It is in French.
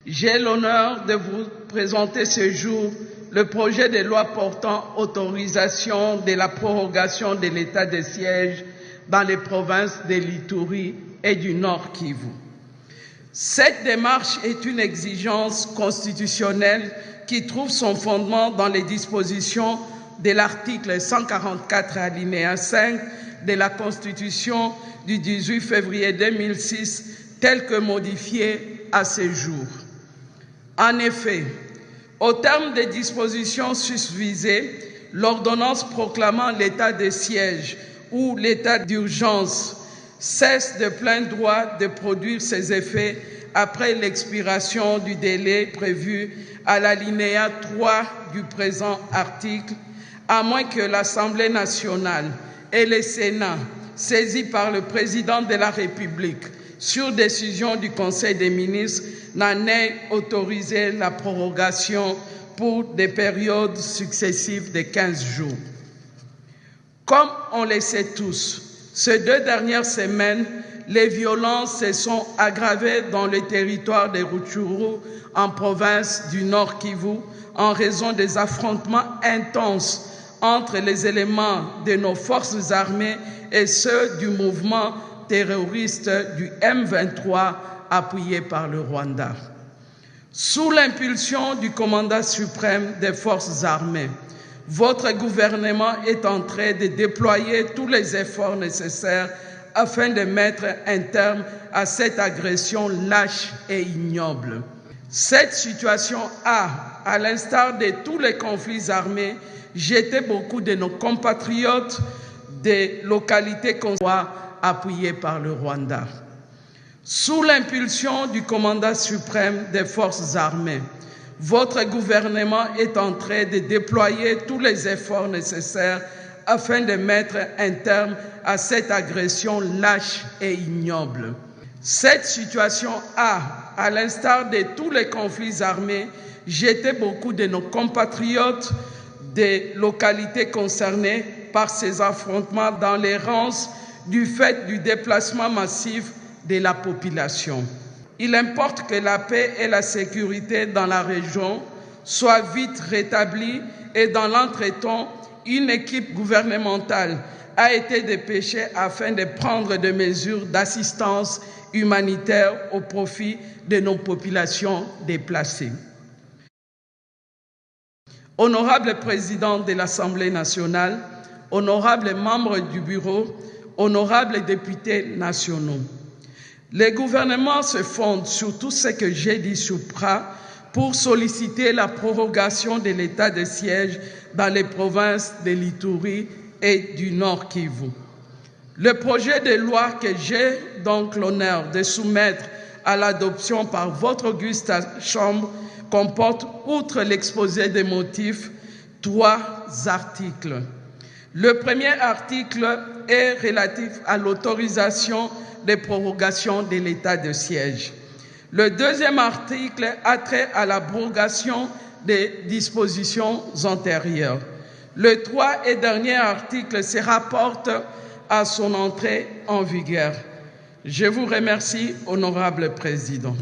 J'ai l'honneur de vous présenter ce jour le projet de loi portant autorisation de la prorogation de l'état de siège dans les provinces de l'Ituri et du Nord Kivu. Cette démarche est une exigence constitutionnelle qui trouve son fondement dans les dispositions de l'article 144 alinéa 5 de la Constitution du 18 février 2006, telle que modifiée à ce jour. En effet, au terme des dispositions susvisées, l'ordonnance proclamant l'état de siège ou l'état d'urgence cesse de plein droit de produire ses effets après l'expiration du délai prévu à l'alinéa 3 du présent article, à moins que l'Assemblée nationale et le Sénat, saisis par le président de la République sur décision du Conseil des ministres, n'en aient autorisé la prorogation pour des périodes successives de 15 jours. Comme on le sait tous, ces 2 dernières semaines, les violences se sont aggravées dans le territoire de Rutshuru, en province du Nord Kivu, en raison des affrontements intenses entre les éléments de nos forces armées et ceux du mouvement terroriste du M23 appuyé par le Rwanda. Sous l'impulsion du commandant suprême des forces armées, votre gouvernement est en train de déployer tous les efforts nécessaires afin de mettre un terme à cette agression lâche et ignoble. Cette situation a, à l'instar de tous les conflits armés, jeté beaucoup de nos compatriotes des localités appuyées par le Rwanda. Sous l'impulsion du commandant suprême des forces armées, votre gouvernement est en train de déployer tous les efforts nécessaires afin de mettre un terme à cette agression lâche et ignoble. Cette situation a, à l'instar de tous les conflits armés, jeté beaucoup de nos compatriotes des localités concernées par ces affrontements dans l'errance du fait du déplacement massif de la population. Il importe que la paix et la sécurité dans la région soient vite rétablies et dans l'entretemps, une équipe gouvernementale a été dépêchée afin de prendre des mesures d'assistance humanitaire au profit de nos populations déplacées. Honorable président de l'Assemblée nationale, honorables membres du bureau, honorables députés nationaux, le gouvernement se fonde sur tout ce que j'ai dit supra pour solliciter la prorogation de l'état de siège dans les provinces de l'Ituri et du Nord Kivu. Le projet de loi que j'ai donc l'honneur de soumettre à l'adoption par votre auguste Chambre comporte, outre l'exposé des motifs, 3 articles. Le premier article est relatif à l'autorisation des prorogations de l'état de siège. Le deuxième article a trait à l'abrogation des dispositions antérieures. Le 3 et dernier article se rapporte à son entrée en vigueur. Je vous remercie, honorable président.